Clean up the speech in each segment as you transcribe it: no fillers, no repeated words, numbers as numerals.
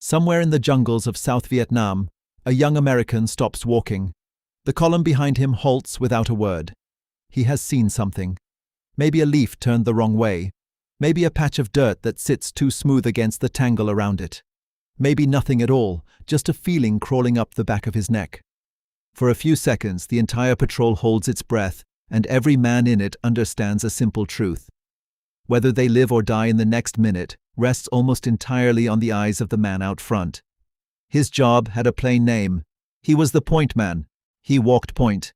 Somewhere in the jungles of South Vietnam, a young American stops walking. The column behind him halts without a word. He has seen something. Maybe a leaf turned the wrong way. Maybe a patch of dirt that sits too smooth against the tangle around it. Maybe nothing at all, just a feeling crawling up the back of his neck. For a few seconds, the entire patrol holds its breath, and every man in it understands a simple truth. Whether they live or die in the next minute rests almost entirely on the eyes of the man out front. His job had a plain name. He was the point man. He walked point.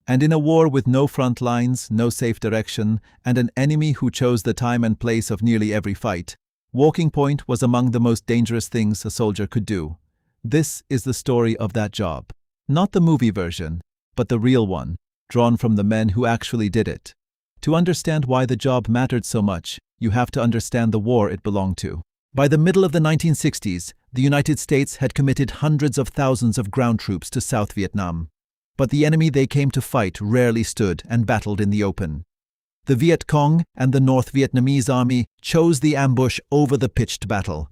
And in a war with no front lines, no safe direction, and an enemy who chose the time and place of nearly every fight, walking point was among the most dangerous things a soldier could do. This is the story of that job. Not the movie version, but the real one, drawn from the men who actually did it. To understand why the job mattered so much, you have to understand the war it belonged to. By the middle of the 1960s, the United States had committed hundreds of thousands of ground troops to South Vietnam. But the enemy they came to fight rarely stood and battled in the open. The Viet Cong and the North Vietnamese army chose the ambush over the pitched battle.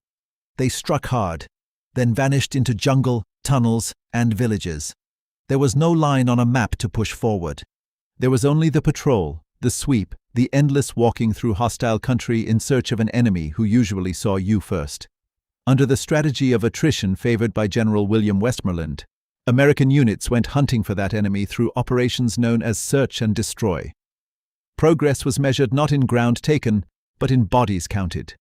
They struck hard, then vanished into jungle, tunnels, and villages. There was no line on a map to push forward. There was only the patrol, the sweep, the endless walking through hostile country in search of an enemy who usually saw you first. Under the strategy of attrition favored by General William Westmoreland, American units went hunting for that enemy through operations known as search and destroy. Progress was measured not in ground taken, but in bodies counted.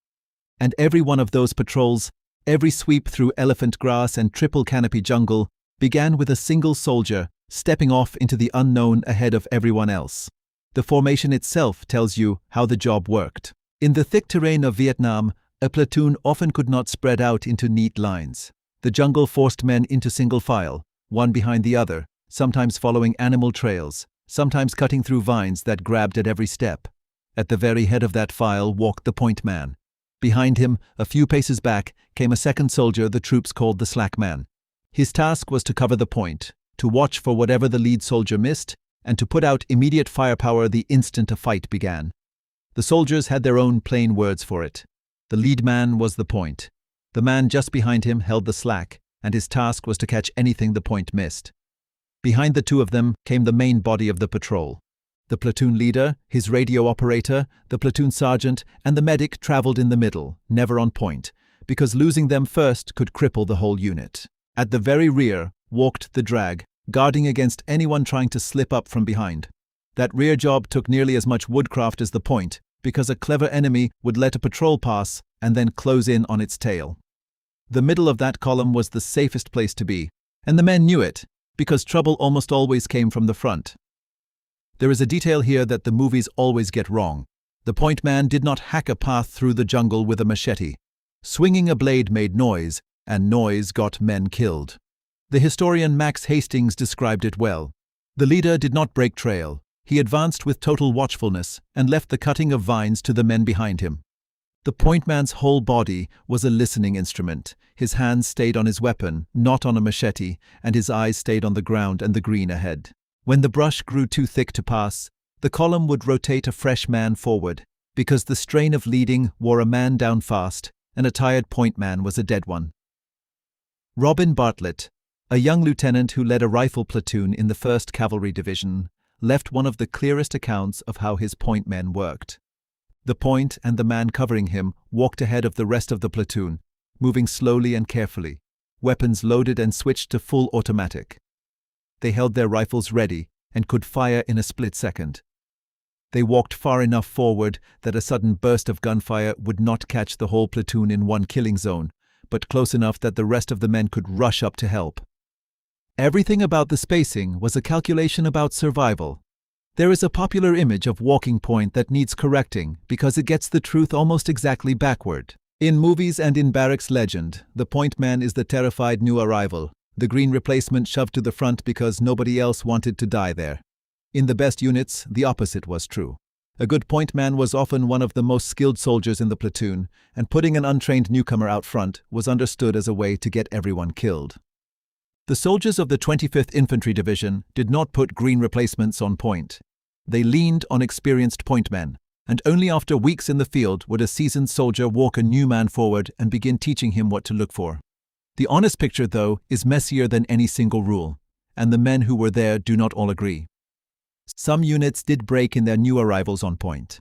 And every one of those patrols, every sweep through elephant grass and triple canopy jungle, began with a single soldier stepping off into the unknown ahead of everyone else. The formation itself tells you how the job worked. In the thick terrain of Vietnam, a platoon often could not spread out into neat lines. The jungle forced men into single file, one behind the other, sometimes following animal trails, sometimes cutting through vines that grabbed at every step. At the very head of that file walked the point man. Behind him, a few paces back, came a second soldier the troops called the slack man. His task was to cover the point, to watch for whatever the lead soldier missed, and to put out immediate firepower the instant a fight began. The soldiers had their own plain words for it. The lead man was the point. The man just behind him held the slack, and his task was to catch anything the point missed. Behind the two of them came the main body of the patrol. The platoon leader, his radio operator, the platoon sergeant, and the medic traveled in the middle, never on point, because losing them first could cripple the whole unit. At the very rear walked the drag, guarding against anyone trying to slip up from behind. That rear job took nearly as much woodcraft as the point, because a clever enemy would let a patrol pass and then close in on its tail. The middle of that column was the safest place to be, and the men knew it, because trouble almost always came from the front. There is a detail here that the movies always get wrong. The point man did not hack a path through the jungle with a machete. Swinging a blade made noise, and noise got men killed. The historian Max Hastings described it well. The leader did not break trail. He advanced with total watchfulness and left the cutting of vines to the men behind him. The point man's whole body was a listening instrument. His hands stayed on his weapon, not on a machete, and his eyes stayed on the ground and the green ahead. When the brush grew too thick to pass, the column would rotate a fresh man forward, because the strain of leading wore a man down fast, and a tired point man was a dead one. Robin Bartlett, a young lieutenant who led a rifle platoon in the 1st Cavalry Division, left one of the clearest accounts of how his point men worked. The point and the man covering him walked ahead of the rest of the platoon, moving slowly and carefully, weapons loaded and switched to full automatic. They held their rifles ready and could fire in a split second. They walked far enough forward that a sudden burst of gunfire would not catch the whole platoon in one killing zone, but close enough that the rest of the men could rush up to help. Everything about the spacing was a calculation about survival. There is a popular image of walking point that needs correcting because it gets the truth almost exactly backward. In movies and in barracks legend, the point man is the terrified new arrival, the green replacement shoved to the front because nobody else wanted to die there. In the best units, the opposite was true. A good point man was often one of the most skilled soldiers in the platoon, and putting an untrained newcomer out front was understood as a way to get everyone killed. The soldiers of the 25th Infantry Division did not put green replacements on point. They leaned on experienced point men, and only after weeks in the field would a seasoned soldier walk a new man forward and begin teaching him what to look for. The honest picture, though, is messier than any single rule, and the men who were there do not all agree. Some units did break in their new arrivals on point.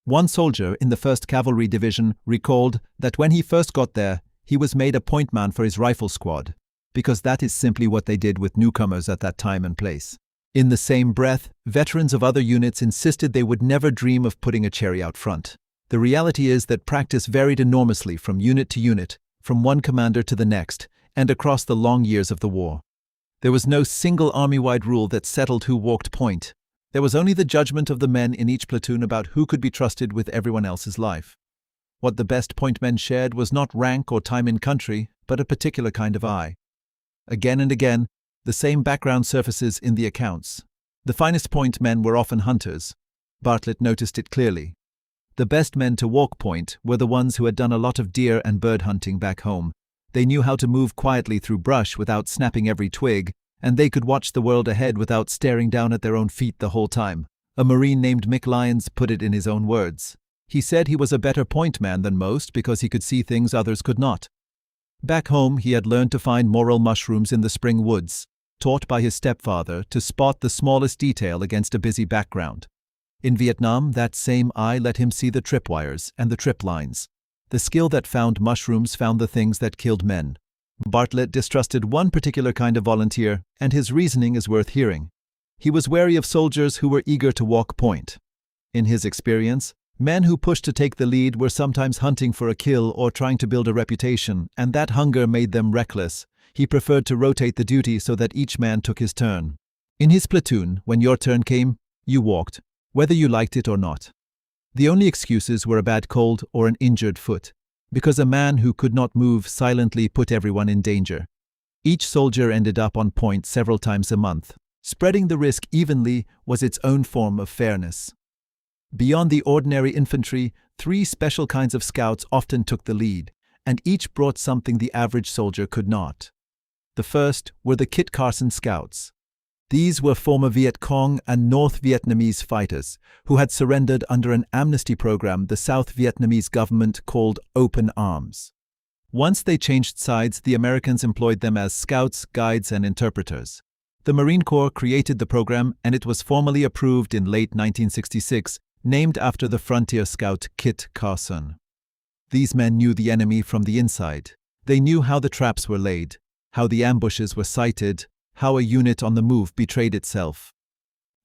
One soldier in the 1st Cavalry Division recalled that when he first got there, he was made a point man for his rifle squad, because that is simply what they did with newcomers at that time and place. In the same breath, veterans of other units insisted they would never dream of putting a cherry out front. The reality is that practice varied enormously from unit to unit, from one commander to the next, and across the long years of the war. There was no single army-wide rule that settled who walked point. There was only the judgment of the men in each platoon about who could be trusted with everyone else's life. What the best point men shared was not rank or time in country, but a particular kind of eye. Again and again, the same background surfaces in the accounts. The finest point men were often hunters. Bartlett noticed it clearly. The best men to walk point were the ones who had done a lot of deer and bird hunting back home. They knew how to move quietly through brush without snapping every twig, and they could watch the world ahead without staring down at their own feet the whole time. A Marine named Mick Lyons put it in his own words. He said he was a better point man than most because he could see things others could not. Back home, he had learned to find morel mushrooms in the spring woods, taught by his stepfather to spot the smallest detail against a busy background. In Vietnam, that same eye let him see the tripwires and the trip lines. The skill that found mushrooms found the things that killed men. Bartlett distrusted one particular kind of volunteer, and his reasoning is worth hearing. He was wary of soldiers who were eager to walk point. In his experience, men who pushed to take the lead were sometimes hunting for a kill or trying to build a reputation, and that hunger made them reckless. He preferred to rotate the duty so that each man took his turn. In his platoon, when your turn came, you walked, whether you liked it or not. The only excuses were a bad cold or an injured foot, because a man who could not move silently put everyone in danger. Each soldier ended up on point several times a month. Spreading the risk evenly was its own form of fairness. Beyond the ordinary infantry, 3 special kinds of scouts often took the lead, and each brought something the average soldier could not. The first were the Kit Carson Scouts. These were former Viet Cong and North Vietnamese fighters who had surrendered under an amnesty program the South Vietnamese government called Open Arms. Once they changed sides, the Americans employed them as scouts, guides, and interpreters. The Marine Corps created the program, and it was formally approved in late 1966, named after the frontier scout Kit Carson. These men knew the enemy from the inside. They knew how the traps were laid, how the ambushes were sighted, how a unit on the move betrayed itself.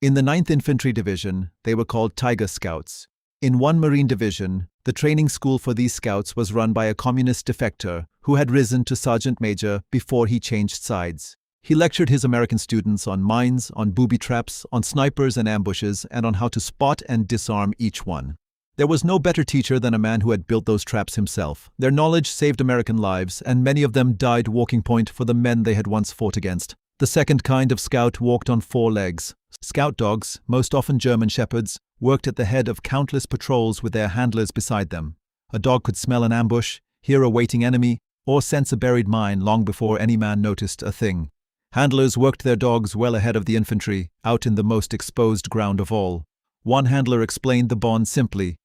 In the 9th Infantry Division, they were called Tiger Scouts. In one Marine division, the training school for these scouts was run by a communist defector who had risen to sergeant major before he changed sides. He lectured his American students on mines, on booby traps, on snipers and ambushes, and on how to spot and disarm each one. There was no better teacher than a man who had built those traps himself. Their knowledge saved American lives, and many of them died walking point for the men they had once fought against. The second kind of scout walked on 4 legs. Scout dogs, most often German shepherds, worked at the head of countless patrols with their handlers beside them. A dog could smell an ambush, hear a waiting enemy, or sense a buried mine long before any man noticed a thing. Handlers worked their dogs well ahead of the infantry, out in the most exposed ground of all. One handler explained the bond simply.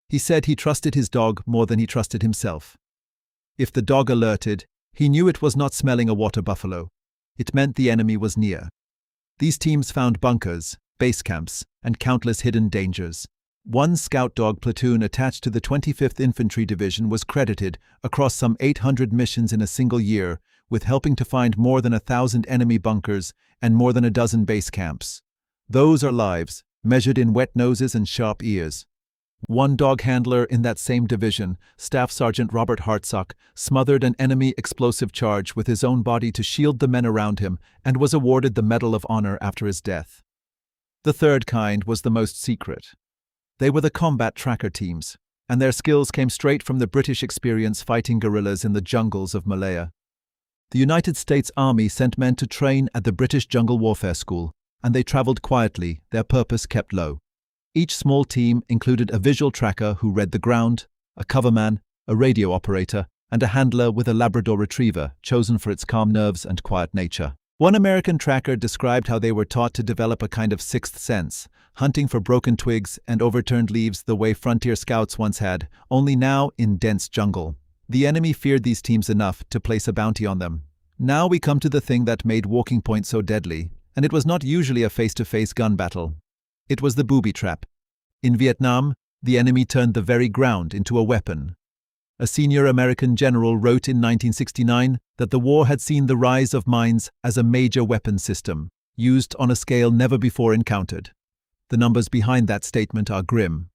He said he trusted his dog more than he trusted himself. If the dog alerted, he knew it was not smelling a water buffalo. It meant the enemy was near. These teams found bunkers, base camps, and countless hidden dangers. One scout dog platoon attached to the 25th Infantry Division was credited, across some 800 missions in a single year, with helping to find more than 1,000 enemy bunkers and more than a dozen base camps. Those are lives, measured in wet noses and sharp ears. One dog handler in that same division, Staff Sergeant Robert Hartsock, smothered an enemy explosive charge with his own body to shield the men around him and was awarded the Medal of Honor after his death. The third kind was the most secret. They were the combat tracker teams, and their skills came straight from the British experience fighting guerrillas in the jungles of Malaya. The United States Army sent men to train at the British Jungle Warfare School, and they traveled quietly, their purpose kept low. Each small team included a visual tracker who read the ground, a coverman, a radio operator, and a handler with a Labrador retriever, chosen for its calm nerves and quiet nature. One American tracker described how they were taught to develop a kind of sixth sense, hunting for broken twigs and overturned leaves the way frontier scouts once had, only now in dense jungle. The enemy feared these teams enough to place a bounty on them. Now we come to the thing that made Walking Point so deadly, and it was not usually a face-to-face gun battle. It was the booby trap. In Vietnam, the enemy turned the very ground into a weapon. A senior American general wrote in 1969 that the war had seen the rise of mines as a major weapon system, used on a scale never before encountered. The numbers behind that statement are grim.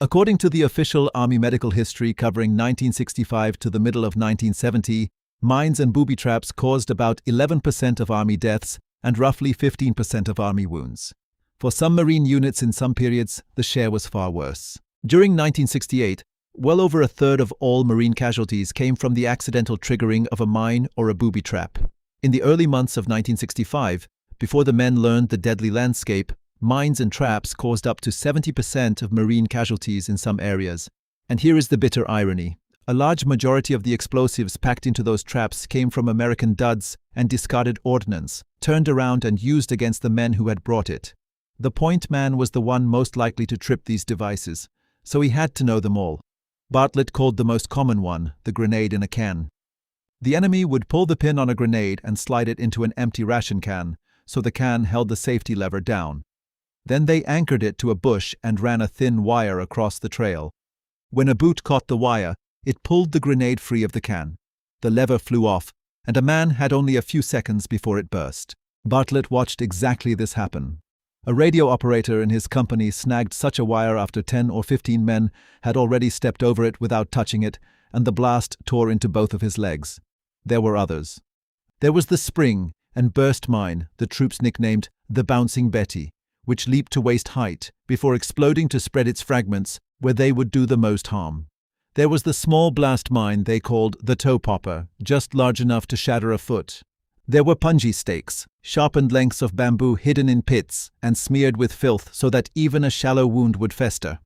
According to the official Army medical history covering 1965 to the middle of 1970, mines and booby traps caused about 11% of Army deaths and roughly 15% of Army wounds. For some Marine units in some periods, the share was far worse. During 1968, well over a third of all Marine casualties came from the accidental triggering of a mine or a booby trap. In the early months of 1965, before the men learned the deadly landscape, mines and traps caused up to 70% of Marine casualties in some areas. And here is the bitter irony. A large majority of the explosives packed into those traps came from American duds and discarded ordnance, turned around and used against the men who had brought it. The point man was the one most likely to trip these devices, so he had to know them all. Bartlett called the most common one the grenade in a can. The enemy would pull the pin on a grenade and slide it into an empty ration can, so the can held the safety lever down. Then they anchored it to a bush and ran a thin wire across the trail. When a boot caught the wire, it pulled the grenade free of the can. The lever flew off, and a man had only a few seconds before it burst. Bartlett watched exactly this happen. A radio operator in his company snagged such a wire after 10 or 15 men had already stepped over it without touching it, and the blast tore into both of his legs. There were others. There was the spring and burst mine the troops nicknamed the Bouncing Betty, which leaped to waist height before exploding to spread its fragments where they would do the most harm. There was the small blast mine they called the toe popper, just large enough to shatter a foot. There were punji stakes, sharpened lengths of bamboo hidden in pits and smeared with filth so that even a shallow wound would fester.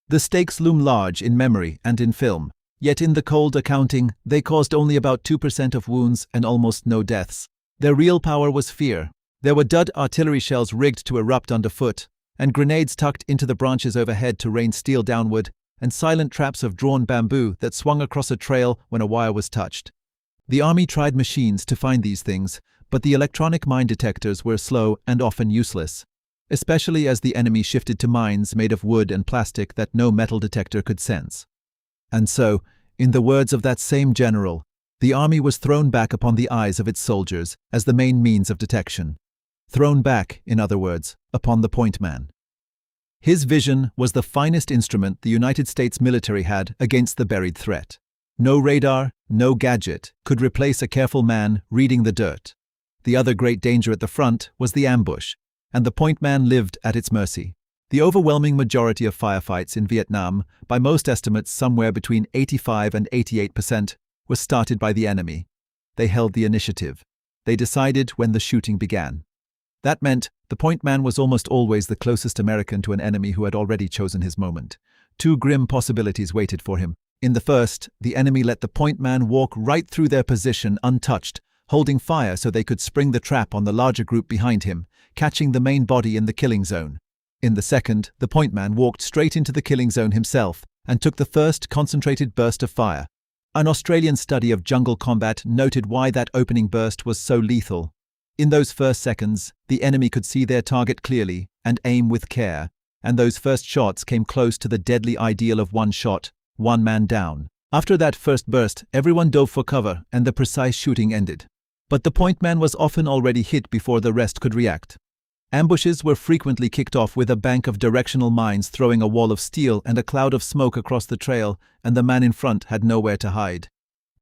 The stakes loom large in memory and in film, yet in the cold accounting they caused only about 2% of wounds and almost no deaths. Their real power was fear. There were dud artillery shells rigged to erupt underfoot, and grenades tucked into the branches overhead to rain steel downward, and silent traps of drawn bamboo that swung across a trail when a wire was touched. The Army tried machines to find these things, but the electronic mine detectors were slow and often useless, especially as the enemy shifted to mines made of wood and plastic that no metal detector could sense. And so, in the words of that same general, the Army was thrown back upon the eyes of its soldiers as the main means of detection. Thrown back, in other words, upon the point man. His vision was the finest instrument the United States military had against the buried threat. No radar, no gadget could replace a careful man reading the dirt. The other great danger at the front was the ambush, and the point man lived at its mercy. The overwhelming majority of firefights in Vietnam, by most estimates somewhere between 85 and 88%, was started by the enemy. They held the initiative. They decided when the shooting began. That meant the point man was almost always the closest American to an enemy who had already chosen his moment. Two grim possibilities waited for him. In the first, the enemy let the point man walk right through their position untouched, holding fire so they could spring the trap on the larger group behind him, catching the main body in the killing zone. In the second, the point man walked straight into the killing zone himself and took the first concentrated burst of fire. An Australian study of jungle combat noted why that opening burst was so lethal. In those first seconds, the enemy could see their target clearly and aim with care, and those first shots came close to the deadly ideal of one shot, one man down. After that first burst, everyone dove for cover and the precise shooting ended. But the point man was often already hit before the rest could react. Ambushes were frequently kicked off with a bank of directional mines throwing a wall of steel and a cloud of smoke across the trail, and the man in front had nowhere to hide.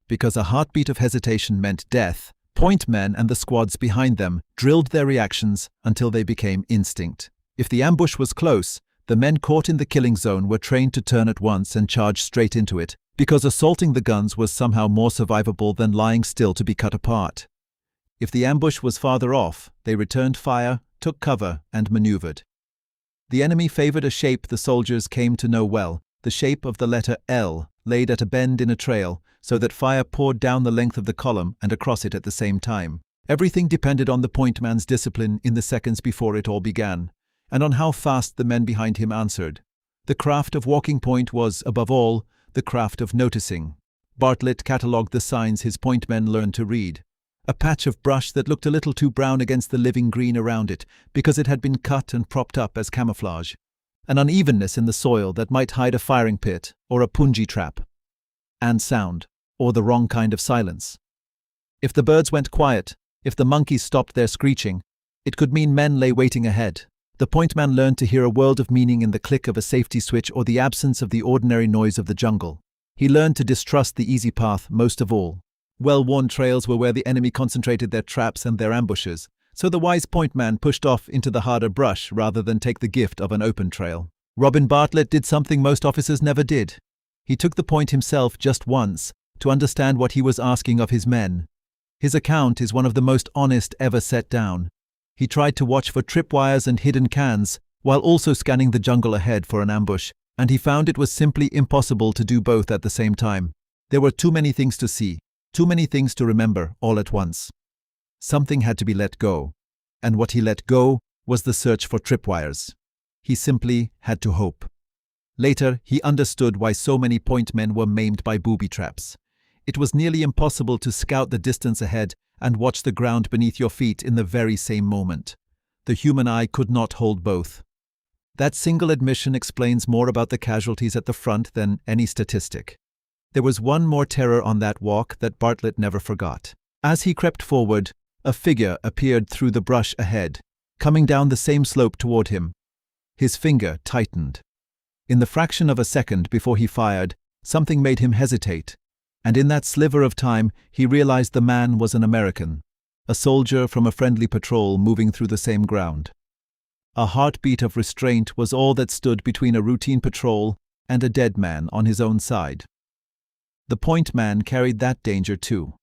Because a heartbeat of hesitation meant death, point men and the squads behind them drilled their reactions until they became instinct. If the ambush was close, the men caught in the killing zone were trained to turn at once and charge straight into it, because assaulting the guns was somehow more survivable than lying still to be cut apart. If the ambush was farther off, they returned fire, took cover, and maneuvered. The enemy favored a shape the soldiers came to know well, the shape of the letter L, laid at a bend in a trail, so that fire poured down the length of the column and across it at the same time. Everything depended on the point man's discipline in the seconds before it all began, and on how fast the men behind him answered. The craft of walking point was, above all, the craft of noticing. Bartlett catalogued the signs his point men learned to read. A patch of brush that looked a little too brown against the living green around it because it had been cut and propped up as camouflage. An unevenness in the soil that might hide a firing pit or a punji trap. And sound, or the wrong kind of silence. If the birds went quiet, if the monkeys stopped their screeching, it could mean men lay waiting ahead. The point man learned to hear a world of meaning in the click of a safety switch or the absence of the ordinary noise of the jungle. He learned to distrust the easy path most of all. Well-worn trails were where the enemy concentrated their traps and their ambushes, so the wise point man pushed off into the harder brush rather than take the gift of an open trail. Robin Bartlett did something most officers never did. He took the point himself just once to understand what he was asking of his men. His account is one of the most honest ever set down. He tried to watch for tripwires and hidden cans, while also scanning the jungle ahead for an ambush, and he found it was simply impossible to do both at the same time. There were too many things to see, too many things to remember all at once. Something had to be let go, and what he let go was the search for tripwires. He simply had to hope. Later, he understood why so many point men were maimed by booby traps. It was nearly impossible to scout the distance ahead and watch the ground beneath your feet in the very same moment. The human eye could not hold both. That single admission explains more about the casualties at the front than any statistic. There was one more terror on that walk that Bartlett never forgot. As he crept forward, a figure appeared through the brush ahead, coming down the same slope toward him. His finger tightened. In the fraction of a second before he fired, something made him hesitate, and in that sliver of time he realized the man was an American, a soldier from a friendly patrol moving through the same ground. A heartbeat of restraint was all that stood between a routine patrol and a dead man on his own side. The point man carried that danger too.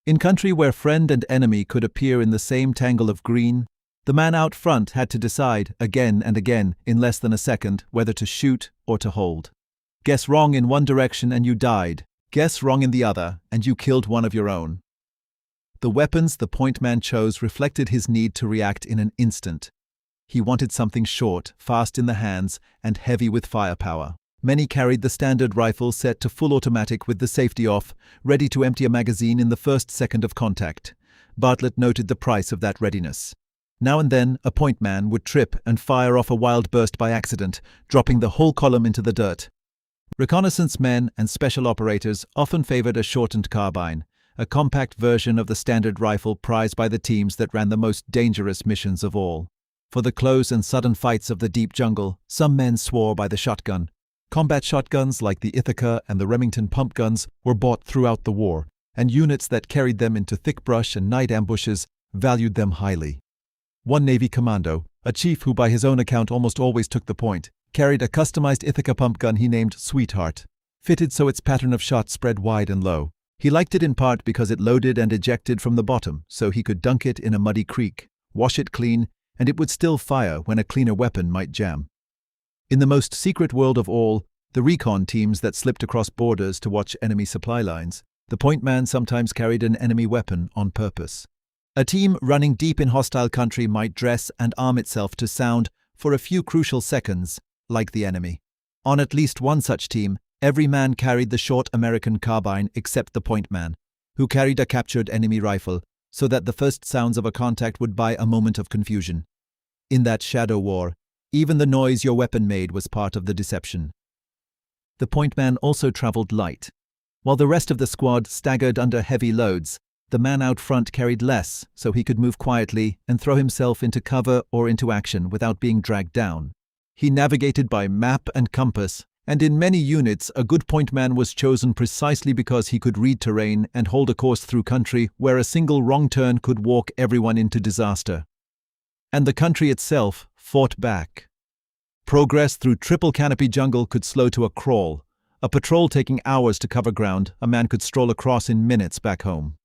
In country where friend and enemy could appear in the same tangle of green, the man out front had to decide again and again in less than a second whether to shoot or to hold. Guess wrong in one direction and you died. Guess wrong in the other and you killed one of your own. The weapons the point man chose reflected his need to react in an instant. He wanted something short, fast in the hands, and heavy with firepower. Many carried the standard rifle set to full automatic with the safety off, ready to empty a magazine in the first second of contact. Bartlett noted the price of that readiness. Now and then, a point man would trip and fire off a wild burst by accident, dropping the whole column into the dirt. Reconnaissance men and special operators often favored a shortened carbine, a compact version of the standard rifle prized by the teams that ran the most dangerous missions of all. For the close and sudden fights of the deep jungle, some men swore by the shotgun. Combat shotguns like the Ithaca and the Remington pump guns were bought throughout the war, and units that carried them into thick brush and night ambushes valued them highly. One Navy commando, a chief who by his own account almost always took the point, carried a customized Ithaca pump gun he named Sweetheart, fitted so its pattern of shot spread wide and low. He liked it in part because it loaded and ejected from the bottom, so he could dunk it in a muddy creek, wash it clean, and it would still fire when a cleaner weapon might jam. In the most secret world of all, the recon teams that slipped across borders to watch enemy supply lines, the point man sometimes carried an enemy weapon on purpose. A team running deep in hostile country might dress and arm itself to sound, for a few crucial seconds, like the enemy. On at least one such team, every man carried the short American carbine except the point man, who carried a captured enemy rifle, so that the first sounds of a contact would buy a moment of confusion. In that shadow war, even the noise your weapon made was part of the deception. The point man also traveled light. While the rest of the squad staggered under heavy loads, the man out front carried less, so he could move quietly and throw himself into cover or into action without being dragged down. He navigated by map and compass, and in many units a good point man was chosen precisely because he could read terrain and hold a course through country where a single wrong turn could walk everyone into disaster. And the country itself fought back. Progress through triple canopy jungle could slow to a crawl. A patrol taking hours to cover ground, a man could stroll across in minutes back home.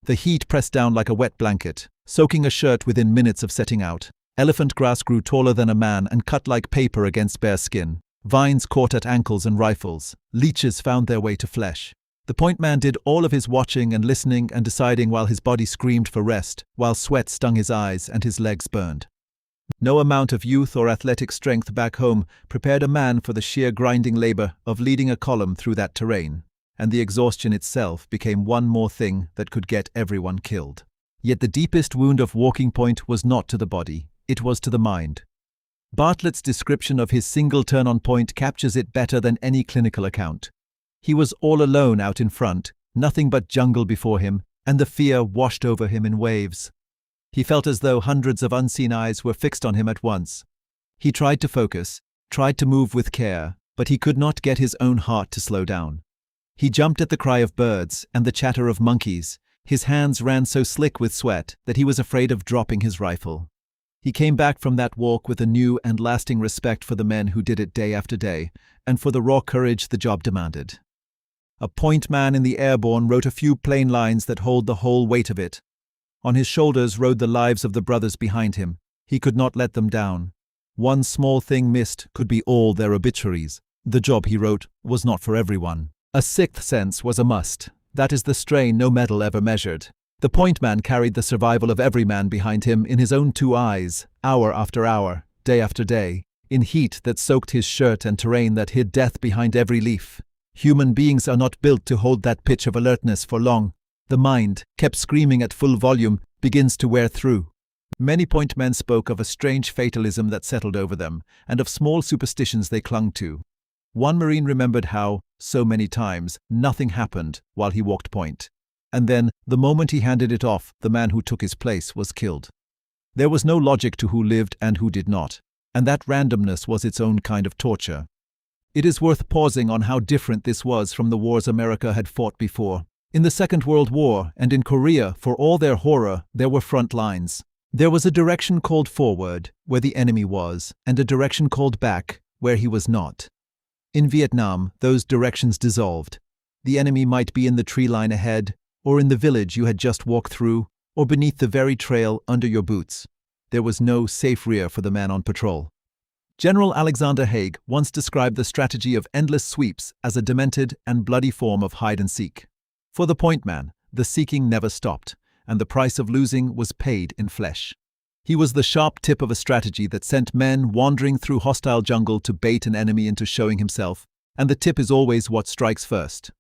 The heat pressed down like a wet blanket, soaking a shirt within minutes of setting out. Elephant grass grew taller than a man and cut like paper against bare skin. Vines caught at ankles and rifles. Leeches found their way to flesh. The point man did all of his watching and listening and deciding while his body screamed for rest, while sweat stung his eyes and his legs burned. No amount of youth or athletic strength back home prepared a man for the sheer grinding labor of leading a column through that terrain. and the exhaustion itself became one more thing that could get everyone killed. Yet the deepest wound of Walking Point was not to the body, it was to the mind. Bartlett's description of his single turn on point captures it better than any clinical account. He was all alone out in front, nothing but jungle before him, and the fear washed over him in waves. He felt as though hundreds of unseen eyes were fixed on him at once. He tried to focus, tried to move with care, but he could not get his own heart to slow down. He jumped at the cry of birds and the chatter of monkeys. His hands ran so slick with sweat that he was afraid of dropping his rifle. He came back from that walk with a new and lasting respect for the men who did it day after day, and for the raw courage the job demanded. A point man in the Airborne wrote a few plain lines that hold the whole weight of it. On his shoulders rode the lives of the brothers behind him. He could not let them down. One small thing missed could be all their obituaries. The job, he wrote, was not for everyone. A sixth sense was a must. That is the strain no medal ever measured. The point man carried the survival of every man behind him in his own two eyes, hour after hour, day after day, in heat that soaked his shirt and terrain that hid death behind every leaf. Human beings are not built to hold that pitch of alertness for long. The mind, kept screaming at full volume, begins to wear through. Many point men spoke of a strange fatalism that settled over them, and of small superstitions they clung to. One Marine remembered how, so many times, nothing happened while he walked point. And then, the moment he handed it off, the man who took his place was killed. There was no logic to who lived and who did not, and that randomness was its own kind of torture. It is worth pausing on how different this was from the wars America had fought before. In the Second World War and in Korea, for all their horror, there were front lines. There was a direction called forward, where the enemy was, and a direction called back, where he was not. In Vietnam, those directions dissolved. The enemy might be in the tree line ahead, or in the village you had just walked through, or beneath the very trail under your boots. There was no safe rear for the man on patrol. General Alexander Haig once described the strategy of endless sweeps as a demented and bloody form of hide-and-seek. For the point man, the seeking never stopped, and the price of losing was paid in flesh. He was the sharp tip of a strategy that sent men wandering through hostile jungle to bait an enemy into showing himself, and the tip is always what strikes first.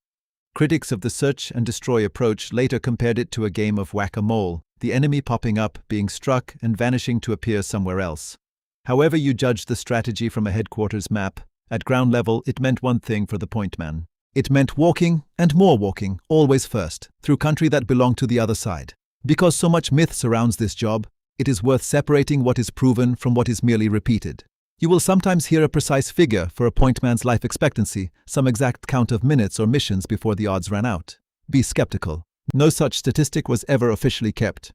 Critics of the search and destroy approach later compared it to a game of whack-a-mole, the enemy popping up, being struck, and vanishing to appear somewhere else. However you judge the strategy from a headquarters map, at ground level it meant one thing for the point man. It meant walking, and more walking, always first, through country that belonged to the other side. Because so much myth surrounds this job, it is worth separating what is proven from what is merely repeated. You will sometimes hear a precise figure for a point man's life expectancy, some exact count of minutes or missions before the odds ran out. Be skeptical. No such statistic was ever officially kept.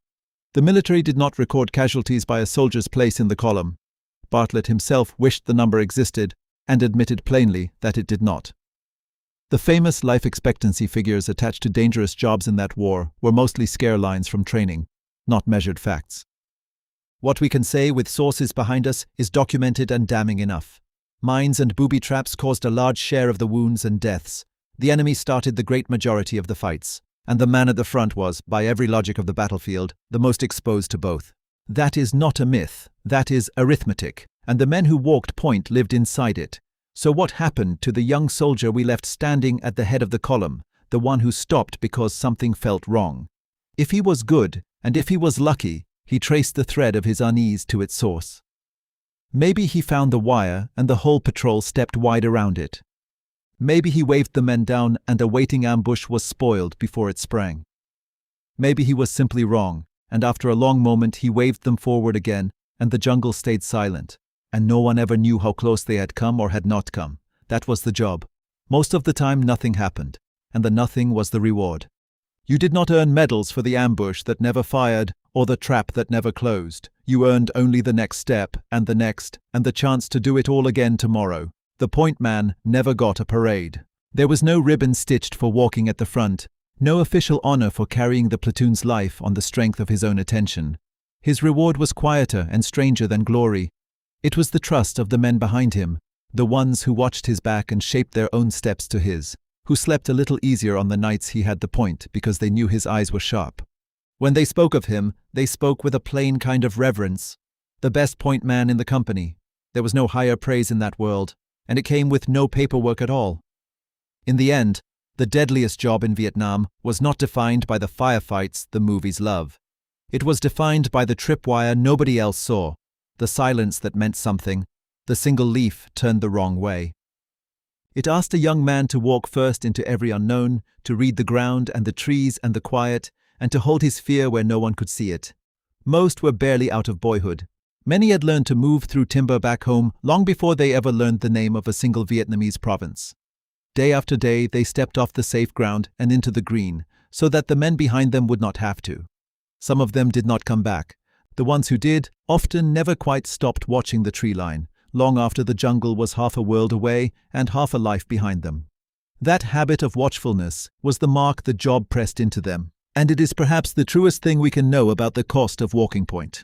The military did not record casualties by a soldier's place in the column. Bartlett himself wished the number existed, and admitted plainly that it did not. The famous life expectancy figures attached to dangerous jobs in that war were mostly scare lines from training, not measured facts. What we can say with sources behind us is documented and damning enough. Mines and booby traps caused a large share of the wounds and deaths. The enemy started the great majority of the fights, and the man at the front was, by every logic of the battlefield, the most exposed to both. That is not a myth, that is arithmetic, and the men who walked point lived inside it. So what happened to the young soldier we left standing at the head of the column, the one who stopped because something felt wrong? If he was good, and if he was lucky, he traced the thread of his unease to its source. Maybe he found the wire and the whole patrol stepped wide around it. Maybe he waved the men down and a waiting ambush was spoiled before it sprang. Maybe he was simply wrong, and after a long moment he waved them forward again, and the jungle stayed silent, and no one ever knew how close they had come or had not come. That was the job. Most of the time nothing happened, and the nothing was the reward. You did not earn medals for the ambush that never fired or the trap that never closed. You earned only the next step, and the next, and the chance to do it all again tomorrow. The point man never got a parade. There was no ribbon stitched for walking at the front, no official honor for carrying the platoon's life on the strength of his own attention. His reward was quieter and stranger than glory. It was the trust of the men behind him, the ones who watched his back and shaped their own steps to his, who slept a little easier on the nights he had the point because they knew his eyes were sharp. When they spoke of him, they spoke with a plain kind of reverence. The best point man in the company. There was no higher praise in that world, and it came with no paperwork at all. In the end, The deadliest job in Vietnam was not defined by the firefights the movies love. It was defined by the tripwire nobody else saw, the silence that meant something, the single leaf turned the wrong way. It asked a young man to walk first into every unknown, to read the ground and the trees and the quiet, and to hold his fear where no one could see it. Most were barely out of boyhood. Many had learned to move through timber back home long before they ever learned the name of a single Vietnamese province. Day after day, they stepped off the safe ground and into the green, so that the men behind them would not have to. Some of them did not come back. The ones who did often never quite stopped watching the tree line, long after the jungle was half a world away and half a life behind them. That habit of watchfulness was the mark the job pressed into them, and it is perhaps the truest thing we can know about the cost of Walking Point.